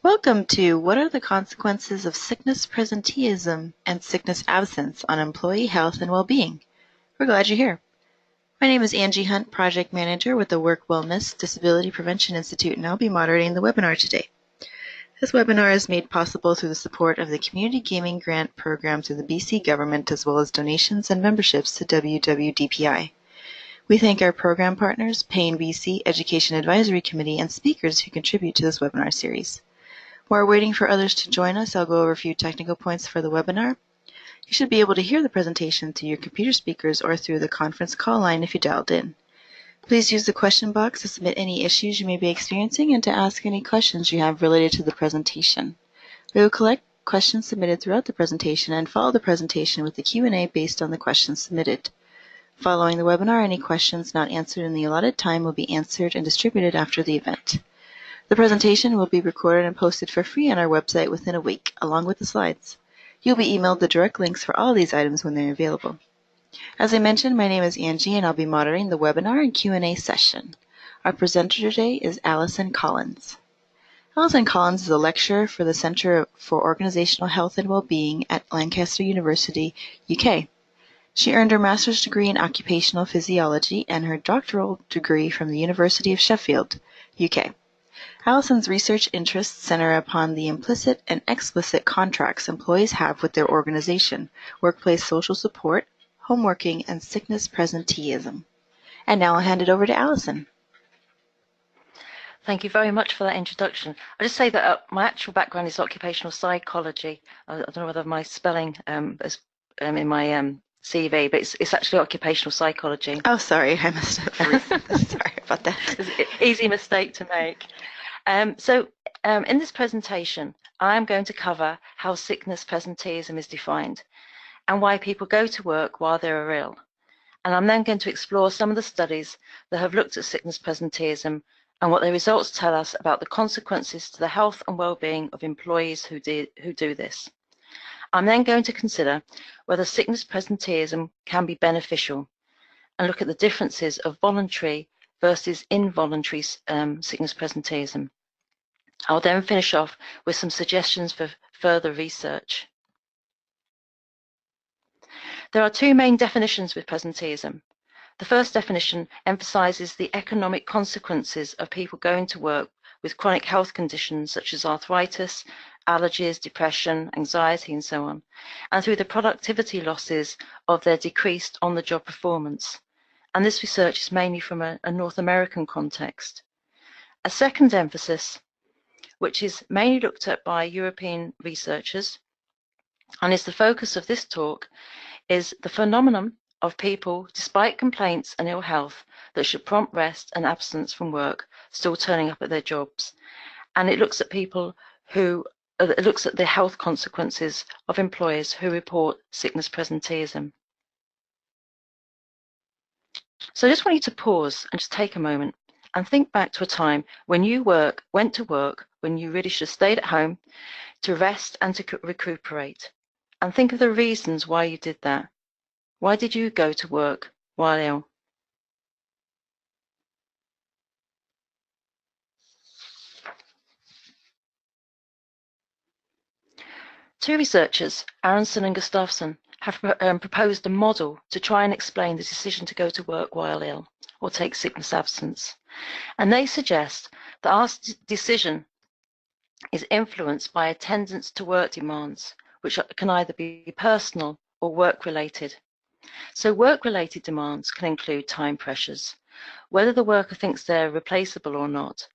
Welcome to What are the Consequences of Sickness Presenteeism and Sickness Absence on Employee Health and Wellbeing? We're glad you're here. My name is Angie Hunt, Project Manager with the Work Wellness Disability Prevention Institute, and I'll be moderating the webinar today. This webinar is made possible through the support of the Community Gaming Grant Program through the BC Government, as well as donations and memberships to WWDPI. We thank our program partners, Payne BC Education Advisory Committee, and speakers who contribute to this webinar series. While we're waiting for others to join us, I'll go over a few technical points for the webinar. You should be able to hear the presentation through your computer speakers or through the conference call line if you dialed in. Please use the question box to submit any issues you may be experiencing and to ask any questions you have related to the presentation. We will collect questions submitted throughout the presentation and follow the presentation with the Q&A based on the questions submitted. Following the webinar, any questions not answered in the allotted time will be answered and distributed after the event. The presentation will be recorded and posted for free on our website within a week, along with the slides. You'll be emailed the direct links for all these items when they're available. As I mentioned, my name is Angie, and I'll be moderating the webinar and Q&A session. Our presenter today is Alison Collins. Alison Collins is a lecturer for the Centre for Organisational Health and Wellbeing at Lancaster University, UK. She earned her master's degree in occupational physiology and her doctoral degree from the University of Sheffield, UK. Alison's research interests center upon the implicit and explicit contracts employees have with their organization, workplace social support, home working, and sickness presenteeism. And now I'll hand it over to Alison. Thank you very much for that introduction. I'll just say that my actual background is occupational psychology. I don't know whether my spelling is in my CV, but it's actually occupational psychology. Oh, sorry, I must have. Sorry about that. It's an easy mistake to make. In this presentation, I'm going to cover how sickness presenteeism is defined and why people go to work while they're ill. And I'm then going to explore some of the studies that have looked at sickness presenteeism and what their results tell us about the consequences to the health and well-being of employees who do this. I'm then going to consider whether sickness presenteeism can be beneficial and look at the differences of voluntary versus involuntary sickness presenteeism. I'll then finish off with some suggestions for further research. There are two main definitions with presenteeism. The first definition emphasizes the economic consequences of people going to work with chronic health conditions such as arthritis, allergies, depression, anxiety, and so on, and through the productivity losses of their decreased on-the-job performance. And this research is mainly from a North American context. A second emphasis, which is mainly looked at by European researchers, and is the focus of this talk, is the phenomenon of people, despite complaints and ill health that should prompt rest and absence from work, still turning up at their jobs. And it looks at people who, it looks at the health consequences of employers who report sickness presenteeism. So I just want you to pause and just take a moment and think back to a time when you went to work when you really should have stayed at home to rest and to recuperate. And think of the reasons why you did that. Why did you go to work while ill? Two researchers, Aronson and Gustafsson, have proposed a model to try and explain the decision to go to work while ill or take sickness absence. And they suggest that our decision is influenced by attendance to work demands, which can either be personal or work-related. So work-related demands can include time pressures, whether the worker thinks they're replaceable or not,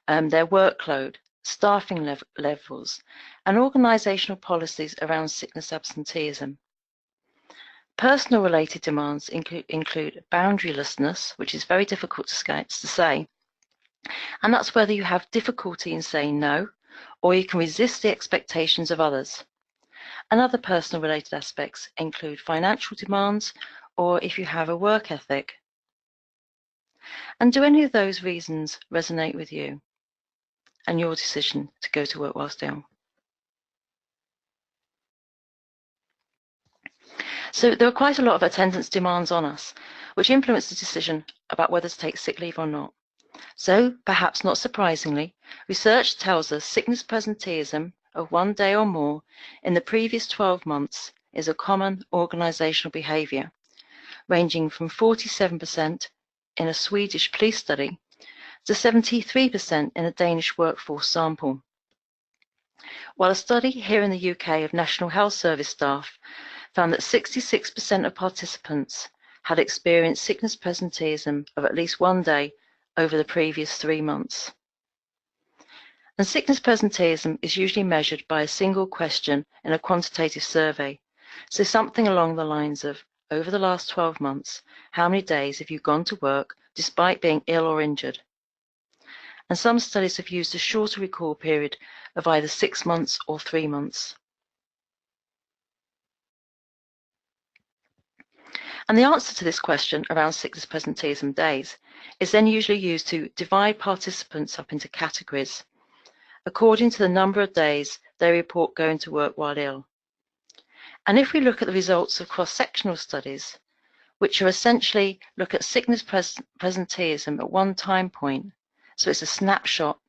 their workload, staffing levels, and organisational policies around sickness absenteeism. Personal related demands include boundarylessness, which is very difficult to say, and that's whether you have difficulty in saying no, or you can resist the expectations of others. And other personal related aspects include financial demands, or if you have a work ethic. And do any of those reasons resonate with you and your decision to go to work whilst ill? So there are quite a lot of attendance demands on us, which influence the decision about whether to take sick leave or not. So, perhaps not surprisingly, research tells us sickness presenteeism of 1 day or more in the previous 12 months is a common organisational behaviour, ranging from 47% in a Swedish police study to 73% in a Danish workforce sample. While a study here in the UK of National Health Service staff found that 66% of participants had experienced sickness presenteeism of at least 1 day over the previous 3 months. And sickness presenteeism is usually measured by a single question in a quantitative survey. So something along the lines of, over the last 12 months, how many days have you gone to work despite being ill or injured? And some studies have used a shorter recall period of either 6 months or 3 months. And the answer to this question around sickness presenteeism days is then usually used to divide participants up into categories according to the number of days they report going to work while ill. And if we look at the results of cross-sectional studies, which are essentially look at sickness presenteeism at one time point, so it's a snapshot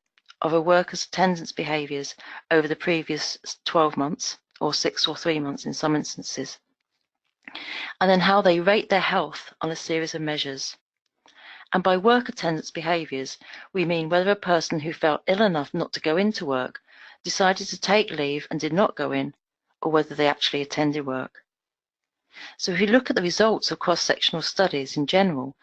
of a worker's attendance behaviours over the previous 12 months, or 6 or 3 months in some instances, and then how they rate their health on a series of measures. And by work attendance behaviours, we mean whether a person who felt ill enough not to go into work decided to take leave and did not go in, or whether they actually attended work. So if you look at the results of cross-sectional studies in general,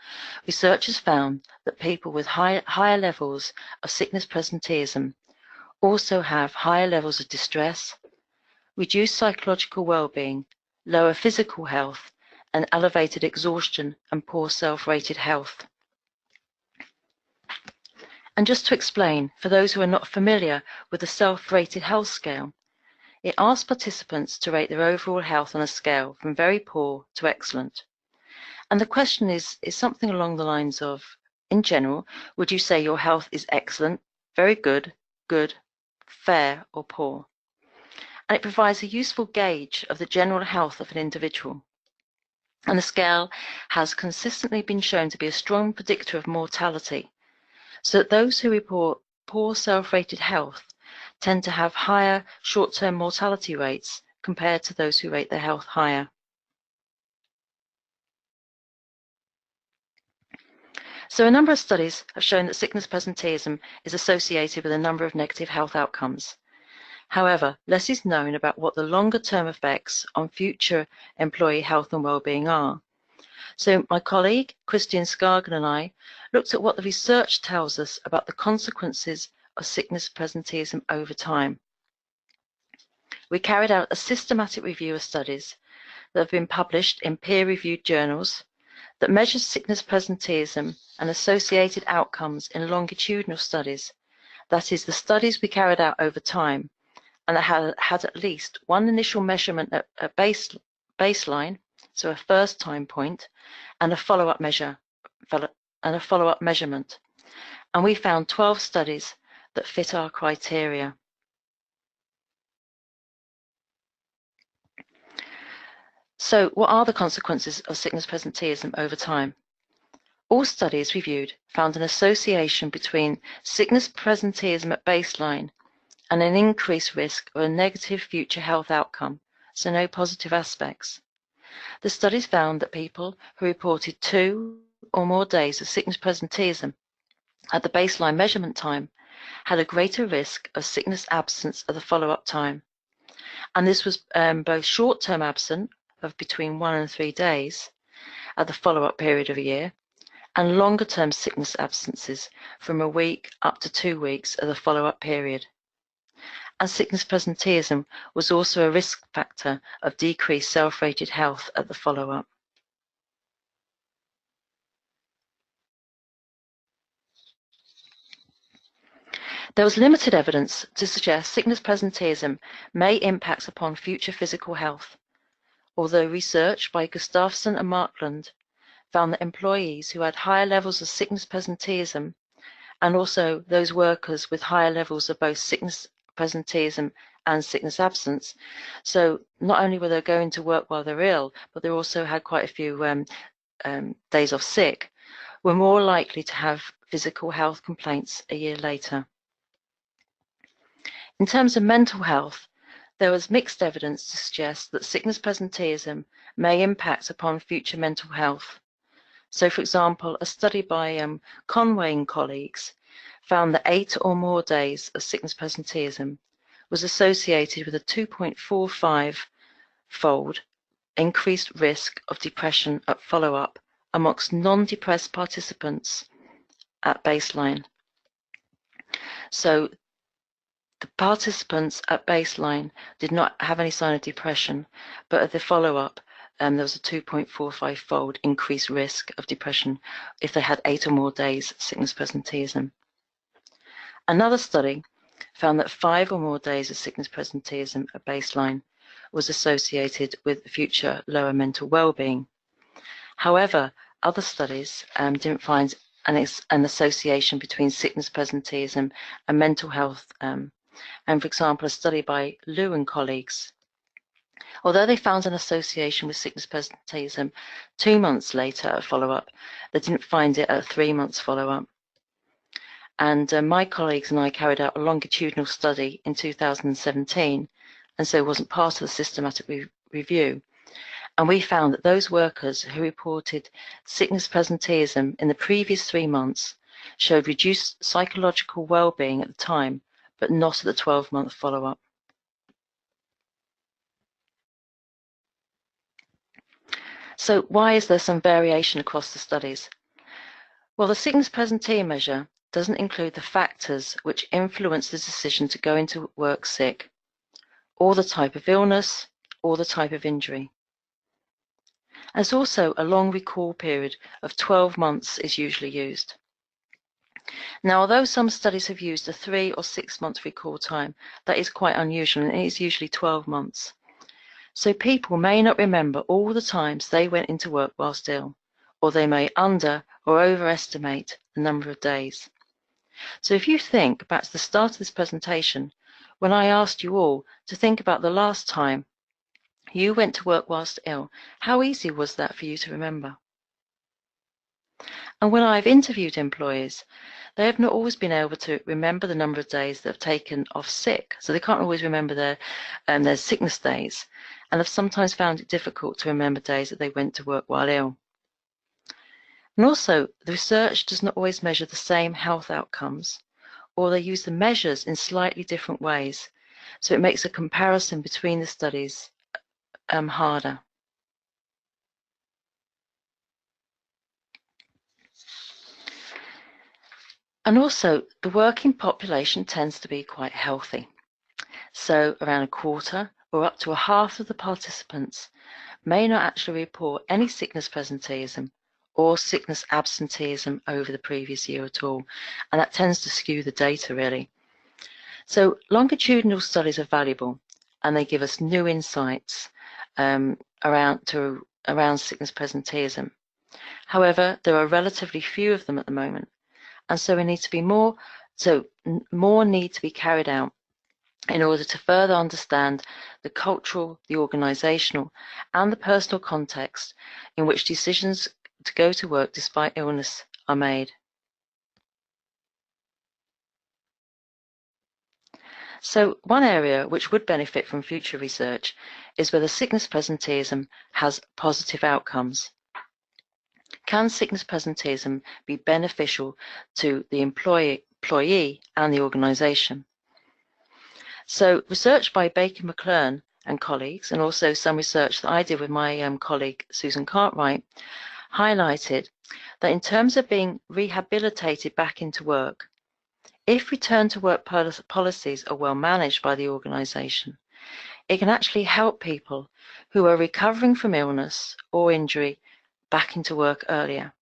researchers found that people with higher levels of sickness presenteeism also have higher levels of distress, reduced psychological well-being, lower physical health, and elevated exhaustion and poor self-rated health. And just to explain, for those who are not familiar with the self-rated health scale, it asks participants to rate their overall health on a scale from very poor to excellent. And the question is something along the lines of, in general, would you say your health is excellent, very good, good, fair, or poor? And it provides a useful gauge of the general health of an individual. And the scale has consistently been shown to be a strong predictor of mortality, so that those who report poor self-rated health tend to have higher short-term mortality rates compared to those who rate their health higher. So a number of studies have shown that sickness presenteeism is associated with a number of negative health outcomes. However, less is known about what the longer-term effects on future employee health and well-being are. So my colleague, Christian Skagen, and I looked at what the research tells us about the consequences of sickness presenteeism over time. We carried out a systematic review of studies that have been published in peer-reviewed journals that measures sickness presenteeism and associated outcomes in longitudinal studies, that is, the studies we carried out over time, and that had at least one initial measurement at a baseline, so a first time point, and a follow-up measurement. And we found 12 studies that fit our criteria. So what are the consequences of sickness presenteeism over time? All studies reviewed found an association between sickness presenteeism at baseline and an increased risk of a negative future health outcome, so no positive aspects. The studies found that people who reported 2 or more days of sickness presenteeism at the baseline measurement time had a greater risk of sickness absence at the follow-up time. And this was both short-term absent of between 1 and 3 days at the follow-up period of a year, and longer-term sickness absences from a week up to 2 weeks at the follow-up period. And sickness presenteeism was also a risk factor of decreased self-rated health at the follow-up. There was limited evidence to suggest sickness presenteeism may impact upon future physical health, although research by Gustafsson and Markland found that employees who had higher levels of sickness presenteeism, and also those workers with higher levels of both sickness presenteeism and sickness absence, so not only were they going to work while they're ill, but they also had quite a few days off sick, were more likely to have physical health complaints a year later. In terms of mental health, there was mixed evidence to suggest that sickness presenteeism may impact upon future mental health. So, for example, a study by Conway and colleagues found that 8 or more days of sickness presenteeism was associated with a 2.45-fold increased risk of depression at follow-up amongst non-depressed participants at baseline. So the participants at baseline did not have any sign of depression, but at the follow-up, there was a 2.45-fold increased risk of depression if they had 8 or more days sickness presenteeism. Another study found that 5 or more days of sickness presenteeism at baseline was associated with future lower mental well-being. However, other studies didn't find an association between sickness presenteeism and mental health. And for example, a study by Liu and colleagues, although they found an association with sickness presenteeism 2 months later at follow-up, they didn't find it at 3 months follow-up. And my colleagues and I carried out a longitudinal study in 2017, and so wasn't part of the systematic review. And we found that those workers who reported sickness presenteeism in the previous 3 months showed reduced psychological well-being at the time, but not at the 12-month follow-up. So why is there some variation across the studies? Well, the sickness presenteeism measure doesn't include the factors which influence the decision to go into work sick, or the type of illness, or the type of injury. There's also a long recall period of 12 months is usually used. Now, although some studies have used a 3 or 6 month recall time, that is quite unusual, and it is usually 12 months. So people may not remember all the times they went into work whilst ill, or they may under or overestimate the number of days. So if you think back to the start of this presentation, when I asked you all to think about the last time you went to work whilst ill, how easy was that for you to remember? And when I've interviewed employees, they have not always been able to remember the number of days they've taken off sick. So they can't always remember their sickness days. And they've sometimes found it difficult to remember days that they went to work while ill. And also, the research does not always measure the same health outcomes, or they use the measures in slightly different ways. So it makes a comparison between the studies harder. And also, the working population tends to be quite healthy. So around a quarter or up to a half of the participants may not actually report any sickness presenteeism or sickness absenteeism over the previous year at all. And that tends to skew the data, really. So longitudinal studies are valuable, and they give us new insights around sickness presenteeism. However, there are relatively few of them at the moment, and so more need to be carried out in order to further understand the cultural, the organisational, and the personal context in which decisions to go to work despite illness are made. So one area which would benefit from future research is whether sickness presenteeism has positive outcomes. Can sickness presenteeism be beneficial to the employee and the organisation? So research by Baker McClern and colleagues, and also some research that I did with my colleague Susan Cartwright, highlighted that in terms of being rehabilitated back into work, if return to work policies are well managed by the organisation, it can actually help people who are recovering from illness or injury back into work earlier.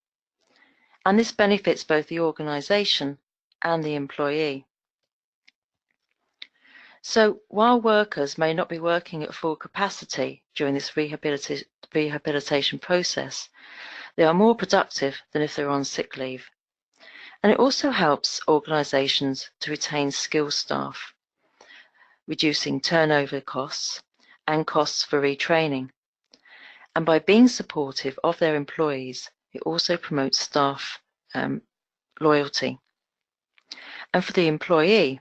And this benefits both the organisation and the employee. So while workers may not be working at full capacity during this rehabilitation process, they are more productive than if they're on sick leave. And it also helps organisations to retain skilled staff, reducing turnover costs and costs for retraining. And by being supportive of their employees, it also promotes staff loyalty. And for the employee,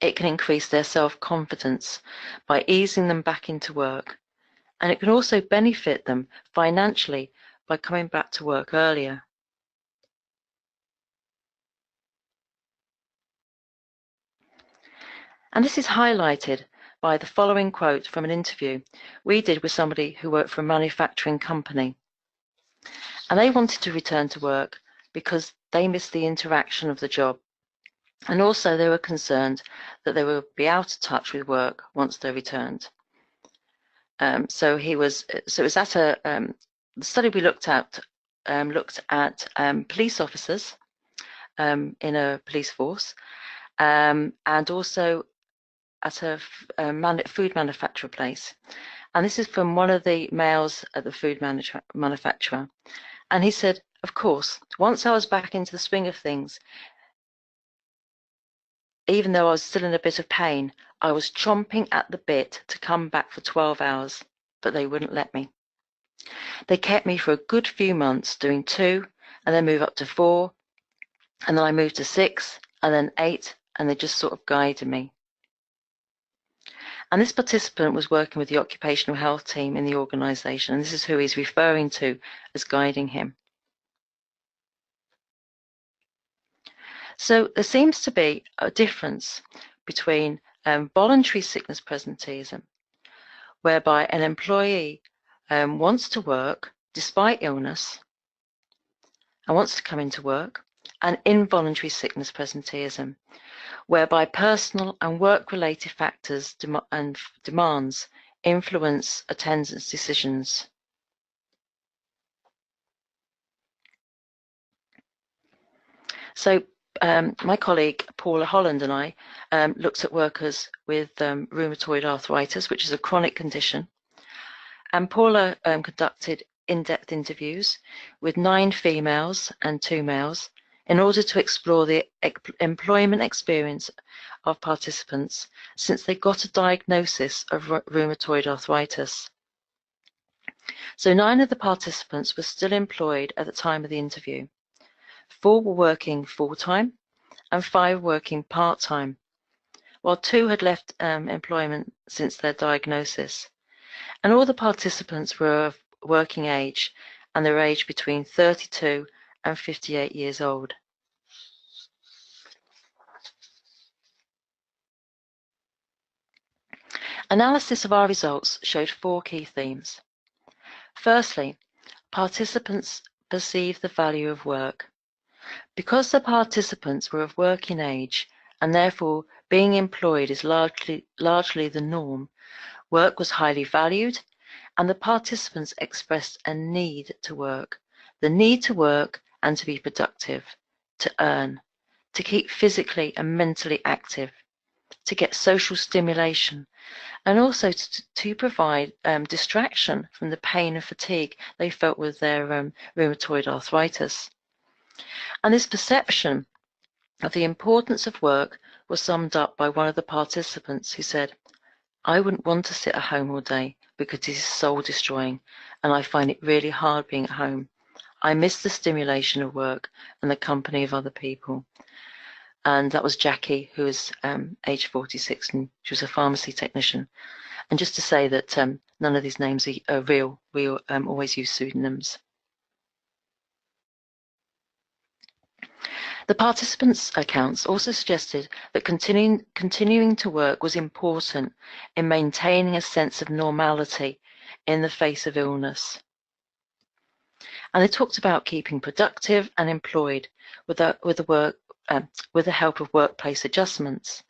it can increase their self-confidence by easing them back into work. And it can also benefit them financially by coming back to work earlier. And this is highlighted by the following quote from an interview we did with somebody who worked for a manufacturing company. And they wanted to return to work because they missed the interaction of the job. And also they were concerned that they would be out of touch with work once they returned. So it was at the study we looked at police officers in a police force, and also at a food manufacturer place. And this is from one of the males at the food manufacturer. And he said, of course, once I was back into the swing of things, even though I was still in a bit of pain, I was chomping at the bit to come back for 12 hours, but they wouldn't let me. They kept me for a good few months doing 2, and then move up to 4, and then I moved to 6, and then 8, and they just sort of guided me. And this participant was working with the occupational health team in the organisation, and this is who he's referring to as guiding him. So there seems to be a difference between voluntary sickness presenteeism, whereby an employee wants to work despite illness and wants to come into work, and involuntary sickness presenteeism, whereby personal and work-related factors and demands influence attendance decisions. So my colleague Paula Holland and I looked at workers with rheumatoid arthritis, which is a chronic condition. And Paula conducted in-depth interviews with 9 females and 2 males in order to explore the employment experience of participants since they got a diagnosis of rheumatoid arthritis. So 9 of the participants were still employed at the time of the interview. 4 were working full-time and 5 working part-time, while 2 had left employment since their diagnosis. And all the participants were of working age, and they were aged between 32 and 58 years old. Analysis of our results showed 4 key themes. Firstly, participants perceived the value of work. Because the participants were of working age, and therefore being employed is largely the norm, work was highly valued, and the participants expressed a need to work. The need to work and to be productive, to earn, to keep physically and mentally active, to get social stimulation, and also to provide distraction from the pain and fatigue they felt with their rheumatoid arthritis. And this perception of the importance of work was summed up by one of the participants who said, I wouldn't want to sit at home all day because it is soul destroying and I find it really hard being at home. I miss the stimulation of work and the company of other people. And that was Jackie, who was age 46, and she was a pharmacy technician. And just to say that none of these names are real, we always use pseudonyms. The participants' accounts also suggested that continuing to work was important in maintaining a sense of normality in the face of illness. And they talked about keeping productive and employed with the help of workplace adjustments.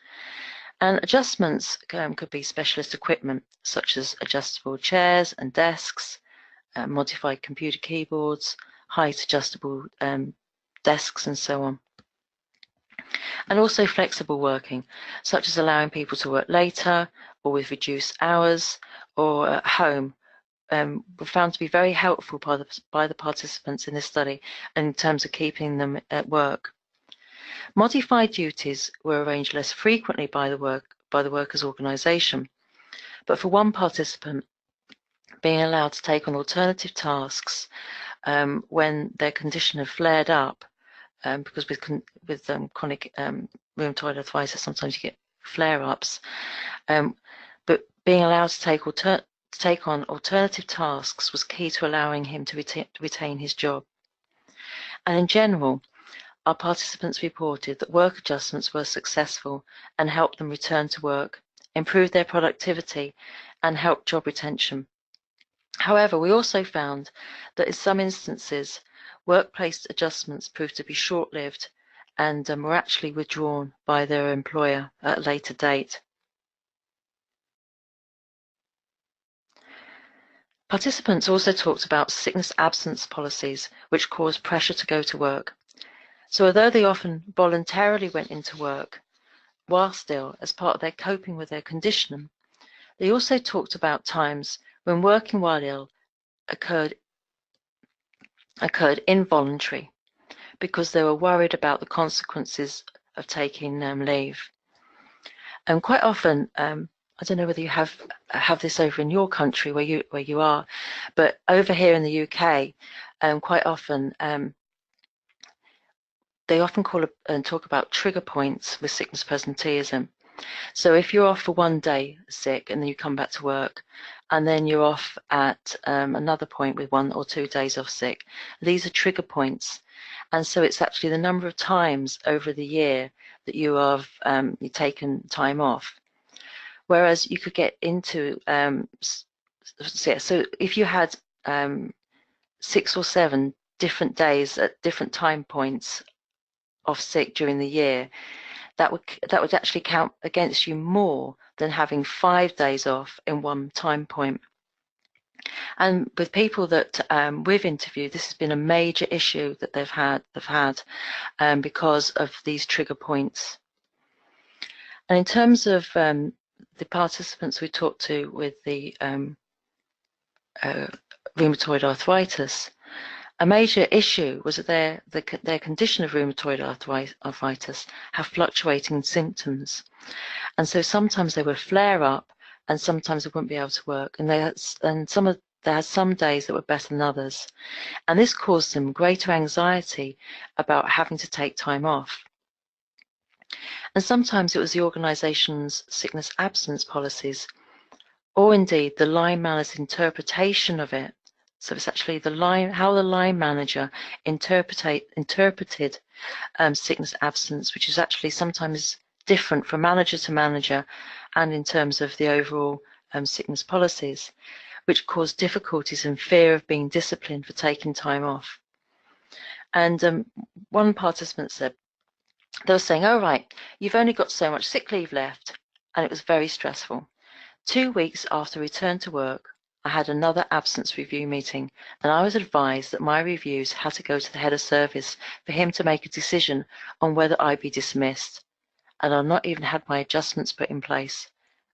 And adjustments could be specialist equipment such as adjustable chairs and desks, modified computer keyboards, height adjustable desks, and so on. And also flexible working, such as allowing people to work later or with reduced hours or at home, were found to be very helpful by the participants in this study in terms of keeping them at work. Modified duties were arranged less frequently by the workers' organisation, but for one participant, being allowed to take on alternative tasks when their condition had flared up because with chronic rheumatoid arthritis, sometimes you get flare-ups. But being allowed to take on alternative tasks was key to allowing him to retain his job. And in general, our participants reported that work adjustments were successful and helped them return to work, improve their productivity, and help job retention. However, we also found that in some instances, workplace adjustments proved to be short-lived and were actually withdrawn by their employer at a later date. Participants also talked about sickness absence policies, which caused pressure to go to work. So although they often voluntarily went into work, while still, as part of their coping with their condition, they also talked about times when working while ill occurred involuntary, because they were worried about the consequences of taking leave. And quite often, I don't know whether you have this over in your country where you are, but over here in the UK, quite often they often call and talk about trigger points with sickness presenteeism. So if you're off for one day sick and then you come back to work, and then you're off at another point with 1 or 2 days off sick, these are trigger points. And so it's actually the number of times over the year that you have you've taken time off. Whereas you could get into, so if you had 6 or 7 different days at different time points off sick during the year, that would actually count against you more than having 5 days off in one time point. And with people that we've interviewed, this has been a major issue that they've had because of these trigger points. And in terms of the participants we talked to with the rheumatoid arthritis, a major issue was that their condition of rheumatoid arthritis have fluctuating symptoms. And so sometimes they would flare up and sometimes they wouldn't be able to work. And they had some days that were better than others. And this caused them greater anxiety about having to take time off. And sometimes it was the organisation's sickness absence policies, or indeed the line manager's interpretation of it. So it's actually how the line manager interpreted sickness absence, which is actually sometimes different from manager to manager, and in terms of the overall sickness policies, which caused difficulties and fear of being disciplined for taking time off. And one participant said, they were saying, "Oh right, you've only got so much sick leave left," and it was very stressful. 2 weeks after return to work, I had another absence review meeting, and I was advised that my reviews had to go to the head of service for him to make a decision on whether I'd be dismissed. And I'd not even had my adjustments put in place,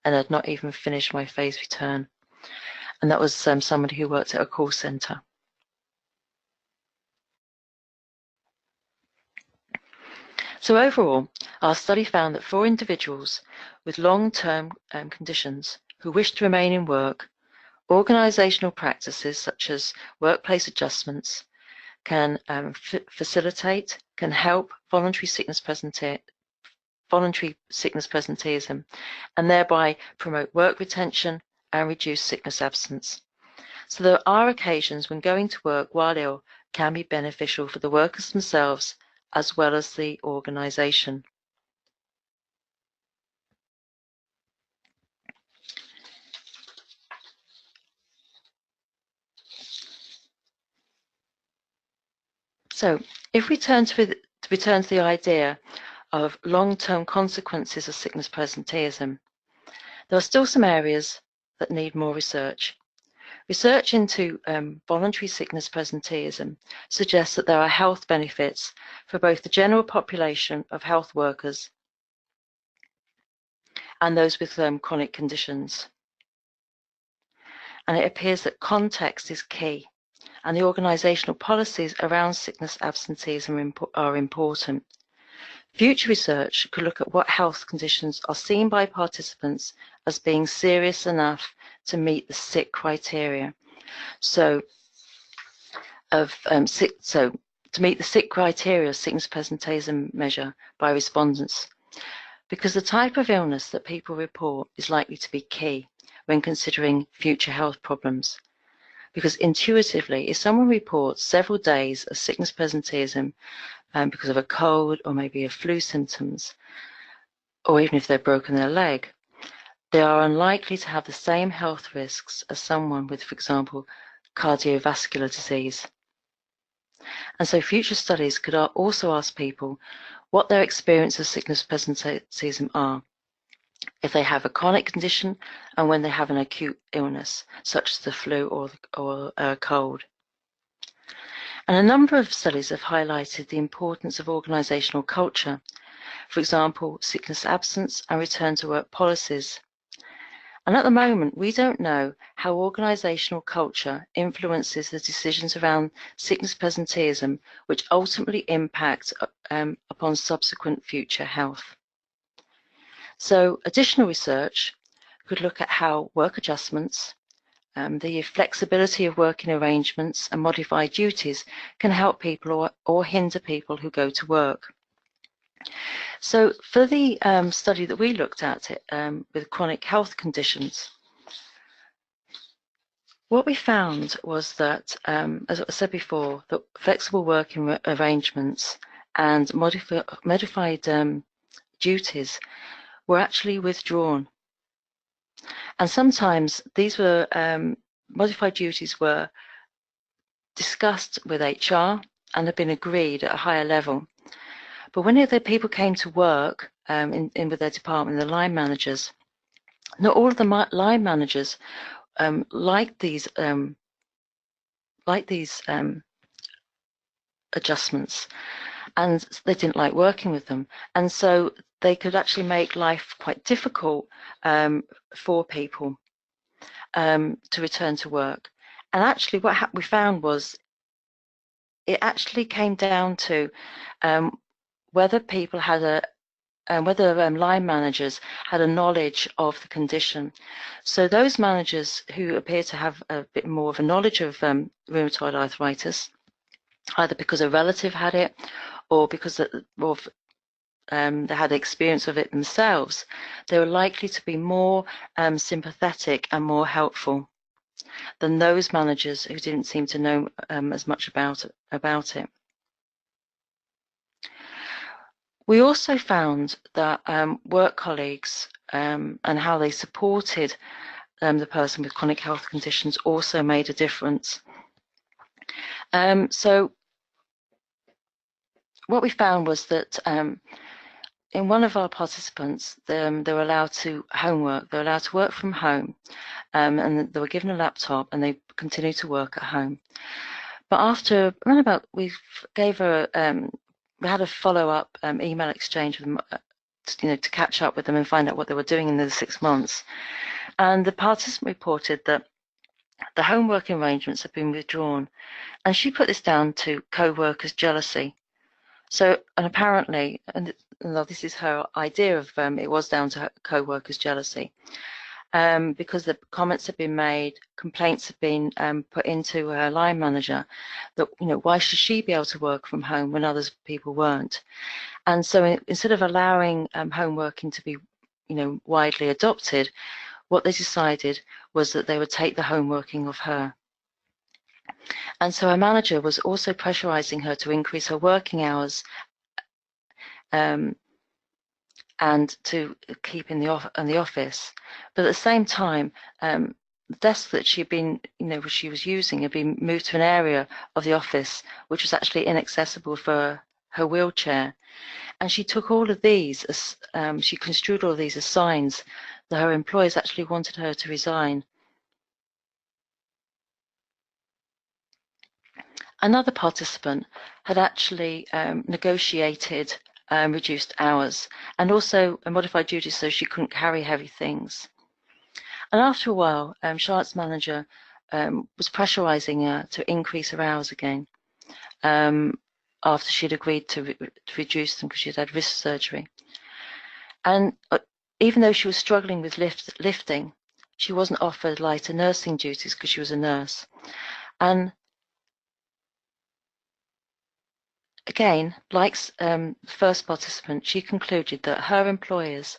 and I'd not even finished my phase return. And that was somebody who worked at a call centre. So overall, our study found that for individuals with long-term conditions who wish to remain in work, organisational practices such as workplace adjustments can facilitate, can help voluntary sickness presenteeism, and thereby promote work retention and reduce sickness absence. So there are occasions when going to work while ill can be beneficial for the workers themselves as well as the organisation. So if we return to the idea of long-term consequences of sickness presenteeism, there are still some areas that need more research. Research into voluntary sickness presenteeism suggests that there are health benefits for both the general population of health workers and those with chronic conditions. And it appears that context is key, and the organisational policies around sickness absenteeism are important. Future research could look at what health conditions are seen by participants as being serious enough to meet the sick criteria. So to meet the SIC criteria, sickness presenteeism measure by respondents, because the type of illness that people report is likely to be key when considering future health problems. Because intuitively, if someone reports several days of sickness presenteeism because of a cold or maybe a flu symptoms, or even if they've broken their leg, they are unlikely to have the same health risks as someone with, for example, cardiovascular disease. And so future studies could also ask people what their experience of sickness presenteeism are, if they have a chronic condition and when they have an acute illness, such as the flu or a cold. And a number of studies have highlighted the importance of organisational culture, for example, sickness absence and return to work policies. And at the moment, we don't know how organisational culture influences the decisions around sickness presenteeism, which ultimately impact upon subsequent future health. So additional research could look at how work adjustments, the flexibility of working arrangements and modified duties can help people or hinder people who go to work. So for the study that we looked at with chronic health conditions, what we found was that, as I said before, that flexible working arrangements and modified duties were actually withdrawn. And sometimes these were modified duties were discussed with HR and had been agreed at a higher level. But when the people came to work with their department, the line managers, not all of the line managers liked these adjustments, and they didn't like working with them, and so they could actually make life quite difficult for people to return to work. And actually what we found was it actually came down to whether people had whether line managers had a knowledge of the condition. So those managers who appear to have a bit more of a knowledge of rheumatoid arthritis, either because a relative had it or because they had experience of it themselves, they were likely to be more sympathetic and more helpful than those managers who didn't seem to know as much about it. We also found that work colleagues and how they supported the person with chronic health conditions also made a difference. So what we found was that in one of our participants, they were allowed to homework. They were allowed to work from home, and they were given a laptop, and they continued to work at home. But after around about, we had a follow-up email exchange with them, to catch up with them and find out what they were doing in the 6 months. And the participant reported that the home working arrangements had been withdrawn, and she put this down to co-workers' jealousy. So, and apparently, and this is her idea of it was down to co-workers' jealousy, because the comments had been made, complaints had been put into her line manager that, why should she be able to work from home when other people weren't? And so instead of allowing home working to be, widely adopted, what they decided was that they would take the home working of her. And so her manager was also pressurizing her to increase her working hours and to keep in the office. But at the same time, the desk that she was using had been moved to an area of the office which was actually inaccessible for her wheelchair. And she took all of these as she construed all of these as signs that her employers actually wanted her to resign. Another participant had actually negotiated reduced hours and also modified duties so she couldn't carry heavy things. And after a while, Charlotte's manager was pressurizing her to increase her hours again after she'd agreed to reduce them because she'd had wrist surgery. And even though she was struggling with lifting, she wasn't offered lighter nursing duties because she was a nurse. And again, like the first participant, she concluded that her employers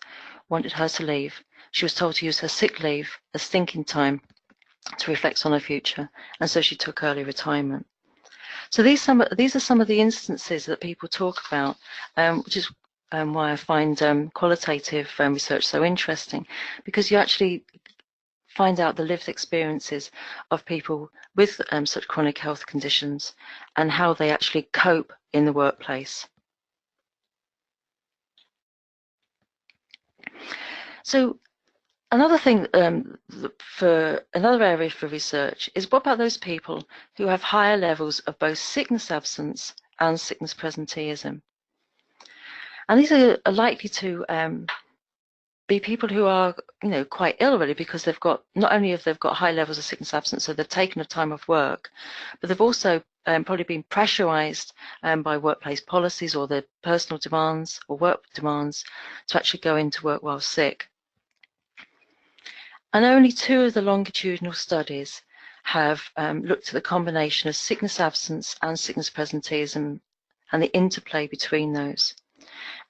wanted her to leave. She was told to use her sick leave as thinking time to reflect on her future, and so she took early retirement. So these are some of the instances that people talk about, which is why I find qualitative research so interesting, because you actually find out the lived experiences of people with such chronic health conditions and how they actually cope in the workplace. So another thing for another area for research is, what about those people who have higher levels of both sickness absence and sickness presenteeism? And these are likely to be people who are, quite ill really, because they've got, not only have they've got high levels of sickness absence, so they've taken a time off work, but they've also probably been pressurized by workplace policies or their personal demands or work demands to actually go into work while sick. And only 2 of the longitudinal studies have looked at the combination of sickness absence and sickness presenteeism and the interplay between those.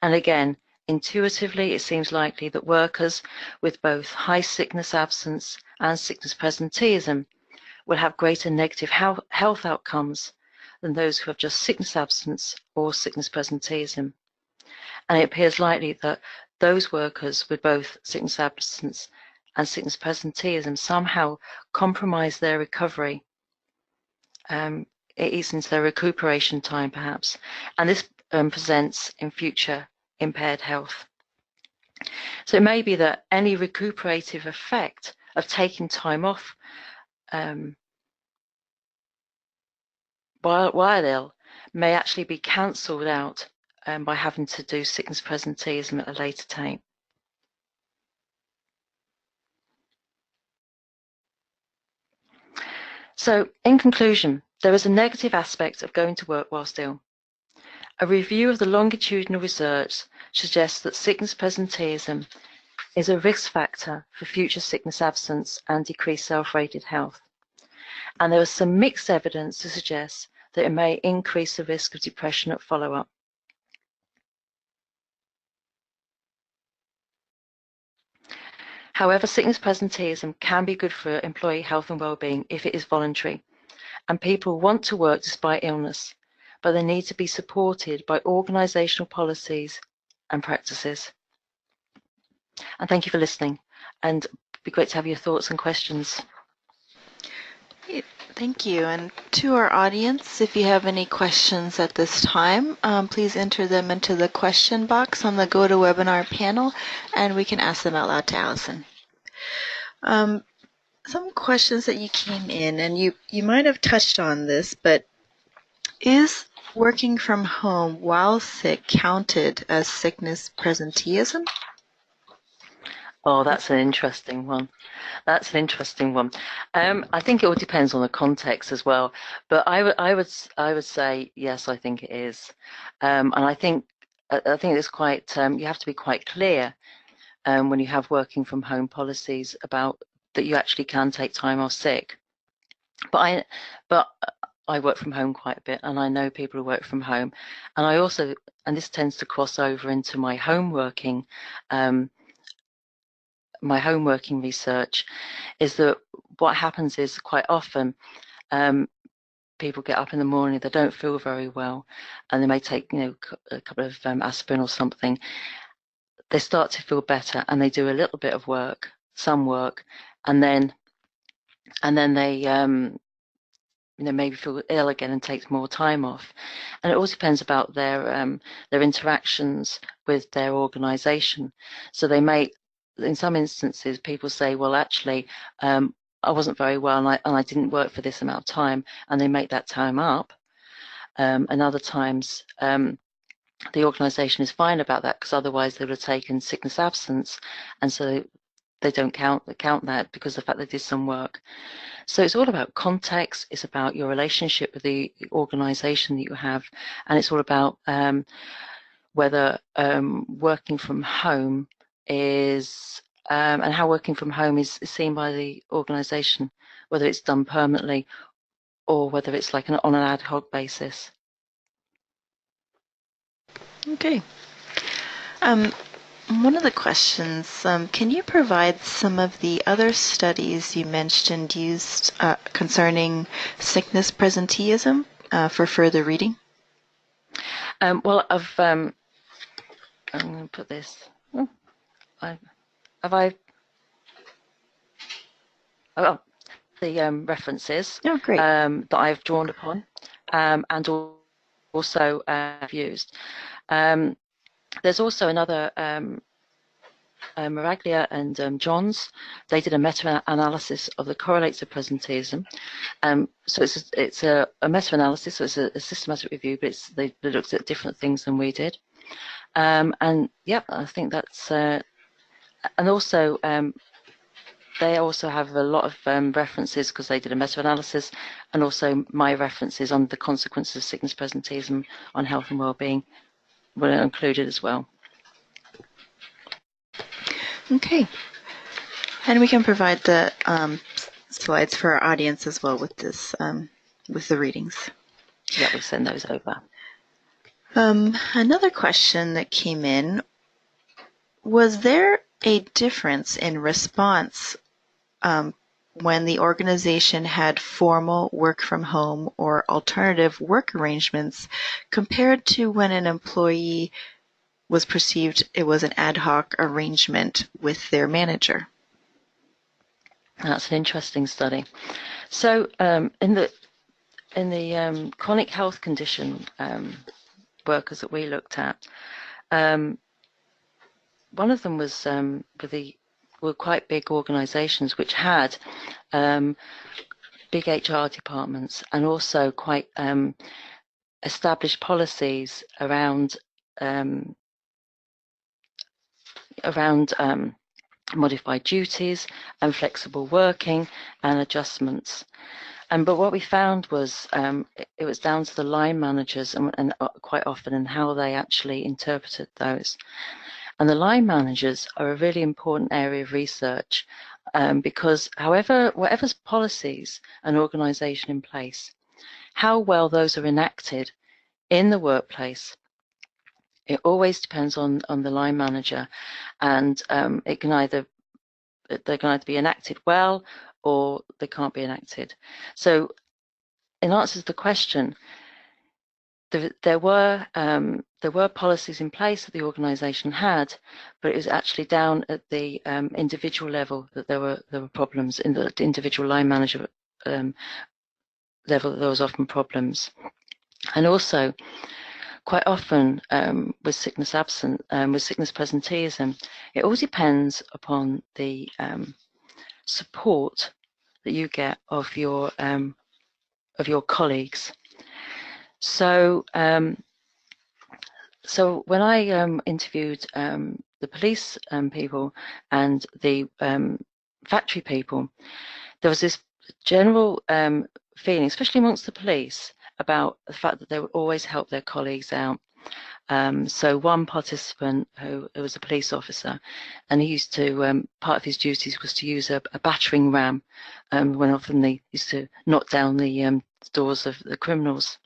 And again, intuitively, it seems likely that workers with both high sickness absence and sickness presenteeism will have greater negative health outcomes than those who have just sickness absence or sickness presenteeism. And it appears likely that those workers with both sickness absence and sickness presenteeism somehow compromise their recovery. It eats into their recuperation time, perhaps, and this presents in future impaired health. So it may be that any recuperative effect of taking time off while ill may actually be cancelled out by having to do sickness presenteeism at a later time. So in conclusion, there is a negative aspect of going to work whilst ill. A review of the longitudinal research suggests that sickness presenteeism is a risk factor for future sickness absence and decreased self-rated health. And there is some mixed evidence to suggest that it may increase the risk of depression at follow-up. However, sickness presenteeism can be good for employee health and well-being if it is voluntary, and people want to work despite illness, but they need to be supported by organisational policies and practices. And thank you for listening, and it'd be great to have your thoughts and questions. Thank you. And to our audience, if you have any questions at this time, please enter them into the question box on the GoToWebinar panel, and we can ask them out loud to Allison. Some questions that you came in, and you might have touched on this, but is working from home while sick counted as sickness presenteeism? Oh, that's an interesting one. That's an interesting one. I think it all depends on the context as well. But I would say yes. I think it is, and I think it's quite. You have to be quite clear when you have working from home policies about that you actually can take time off sick. But I work from home quite a bit, and I know people who work from home, and I also, and this tends to cross over into my home working. My home working research is that what happens is quite often people get up in the morning, they don't feel very well, and they may take a couple of aspirin or something. They start to feel better, and they do a little bit of work, some work, and then they maybe feel ill again and take more time off. And it all depends about their interactions with their organisation. So they may, in some instances, people say, well, actually, I wasn't very well and I didn't work for this amount of time, and they make that time up. And other times, the organisation is fine about that, because otherwise they would have taken sickness absence, and so they don't count that because of the fact they did some work. So it's all about context. It's about your relationship with the organisation that you have, and it's all about whether working from home is and how working from home is seen by the organisation, whether it's done permanently or whether it's like on an ad hoc basis. Okay. One of the questions, can you provide some of the other studies you mentioned used concerning sickness presenteeism for further reading? Well, I'm going to put this. The references Great. that I've drawn upon and also used. There's also another Maraglia and Johns. They did a meta-analysis of the correlates of presenteeism. So it's a meta-analysis, so it's a systematic review, but they looked at different things than we did. And yeah, I think that's and also they also have a lot of references because they did a meta-analysis, and also my references on the consequences of sickness presenteeism on health and well-being were included as well. Okay. And we can provide the slides for our audience as well with this, with the readings. Yeah, we'll send those over. Another question that came in, was there a difference in response when the organization had formal work from home or alternative work arrangements compared to when an employee was perceived it was an ad hoc arrangement with their manager? That's an interesting study. So in the chronic health condition workers that we looked at, one of them was were quite big organisations which had big HR departments and also quite established policies around modified duties and flexible working and adjustments. But what we found was it was down to the line managers and quite often and how they actually interpreted those. And the line managers are a really important area of research because whatever's policies an organisation in place, how well those are enacted in the workplace, it always depends on the line manager, and they can either be enacted well or they can't be enacted. So in answer to the question, there were policies in place that the organisation had, but it was actually down at the individual level that there were problems. In the individual line manager level, there was often problems, and also quite often with sickness presenteeism, it all depends upon the support that you get of your colleagues. So so when I interviewed the police people and the factory people, there was this general feeling, especially amongst the police, about the fact that they would always help their colleagues out. So one participant who was a police officer, and he used to, part of his duties was to use a battering ram when often they used to knock down the doors of the criminals.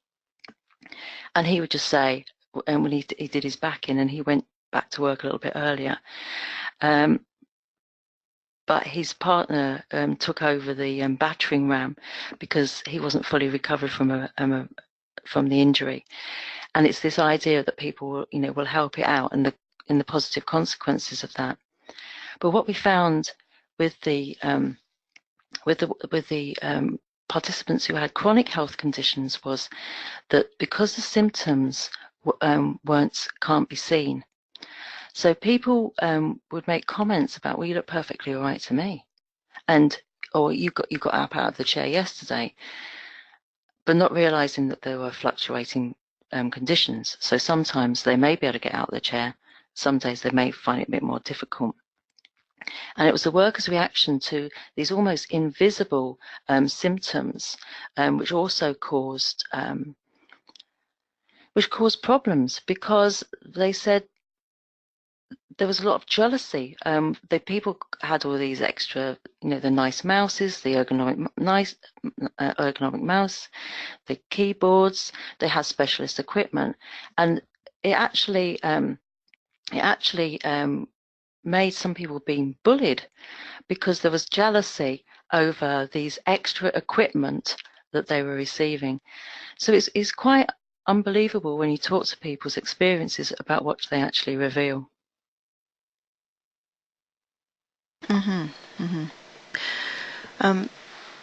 And he would just say, and when he did his back in and he went back to work a little bit earlier, but his partner took over the battering ram because he wasn't fully recovered from the injury. And it's this idea that people, will help it out and the positive consequences of that. But what we found with the participants who had chronic health conditions was that because the symptoms can't be seen, so people would make comments about, well, you look perfectly all right to me, or you got up out of the chair yesterday, but not realizing that there were fluctuating conditions. So sometimes they may be able to get out of the chair, some days they may find it a bit more difficult. And it was the workers' reaction to these almost invisible symptoms, which also caused problems, because they said there was a lot of jealousy. The people had all these extra, the nice mouses, the ergonomic mouse, the keyboards. They had specialist equipment, and made some people being bullied because there was jealousy over these extra equipment that they were receiving. So it's quite unbelievable when you talk to people's experiences about what they actually reveal.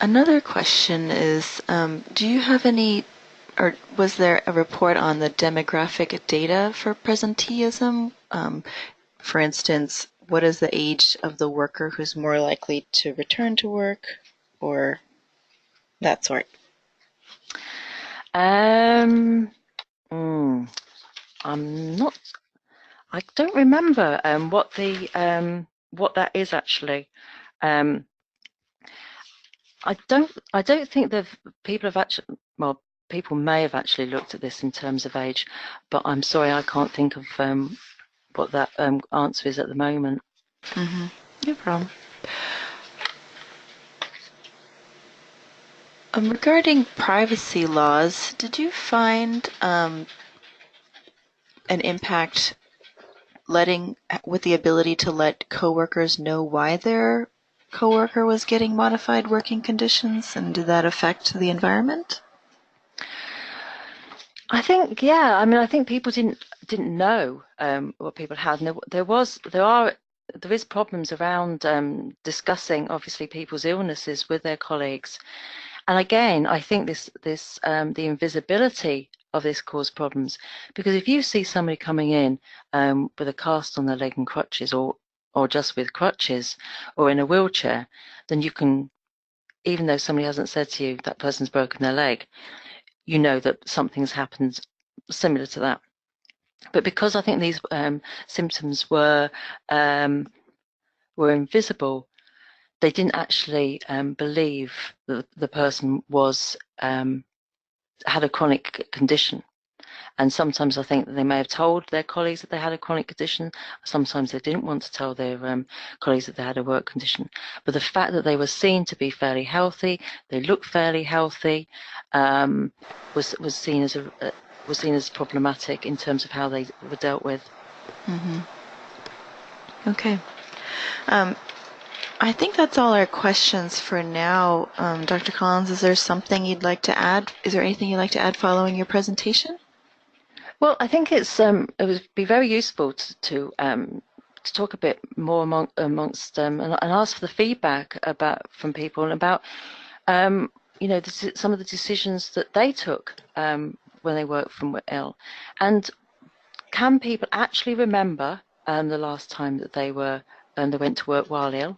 Another question is, do you have any, or was there a report on the demographic data for presenteeism? For instance, what is the age of the worker who's more likely to return to work, or that sort? I'm not. I don't remember what that is actually. I don't think people have actually. Well, people may have actually looked at this in terms of age, but I'm sorry, I can't think of what that answer is at the moment. No problem. Regarding privacy laws, did you find an impact with the ability to let coworkers know why their coworker was getting modified working conditions, and did that affect the environment? I think, yeah. I mean, I think people didn't know what people had, and there is problems around discussing obviously people's illnesses with their colleagues. And again, I think the invisibility of this caused problems, because if you see somebody coming in with a cast on their leg and crutches, or just with crutches, or in a wheelchair, then you can, even though somebody hasn't said to you that person's broken their leg, you know that something's happened similar to that. But because I think these symptoms were invisible, they didn't actually believe that the person had a chronic condition. And sometimes I think that they may have told their colleagues that they had a chronic condition. Sometimes they didn't want to tell their colleagues that they had a work condition. But the fact that they were seen to be fairly healthy, they looked fairly healthy, was seen as problematic in terms of how they were dealt with. Okay. I think that's all our questions for now. Dr. Collins, is there something you'd like to add? Is there anything you'd like to add following your presentation? Well, I think it would be very useful to talk a bit more amongst and ask for the feedback from people and about some of the decisions that they took when they worked from ill, and can people actually remember the last time that they went to work while ill?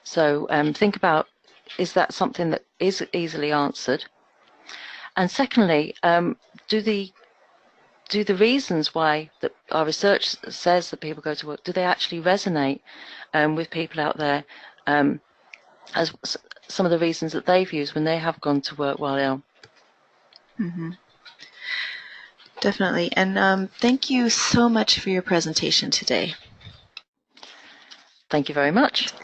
So think about, is that something that is easily answered? And secondly, do the reasons why that our research says that people go to work, do they actually resonate with people out there as some of the reasons that they've used when they have gone to work while ill? Definitely. And thank you so much for your presentation today. Thank you very much.